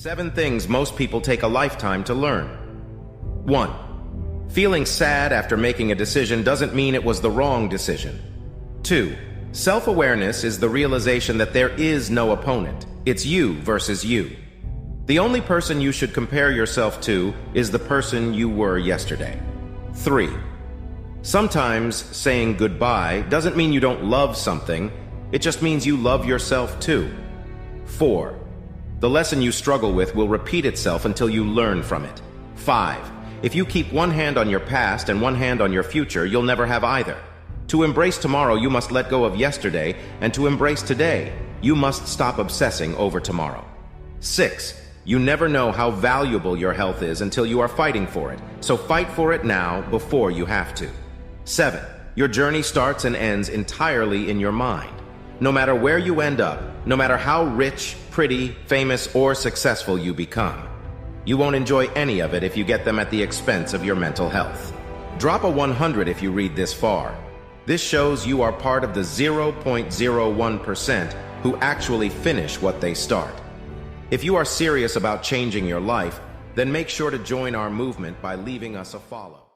7 things most people take a lifetime to learn. 1. Feeling sad after making a decision doesn't mean it was the wrong decision. 2. Self-awareness is the realization that there is no opponent. It's you versus you. The only person you should compare yourself to is the person you were yesterday. 3. Sometimes saying goodbye doesn't mean you don't love something, it just means you love yourself too. 4. The lesson you struggle with will repeat itself until you learn from it. 5. If you keep one hand on your past and one hand on your future, you'll never have either. To embrace tomorrow, you must let go of yesterday, and to embrace today, you must stop obsessing over tomorrow. 6. You never know how valuable your health is until you are fighting for it, so fight for it now before you have to. 7. Your journey starts and ends entirely in your mind. No matter where you end up, no matter how rich, pretty, famous, or successful you become, you won't enjoy any of it if you get them at the expense of your mental health. Drop a 100 if you read this far. This shows you are part of the 0.01% who actually finish what they start. If you are serious about changing your life, then make sure to join our movement by leaving us a follow.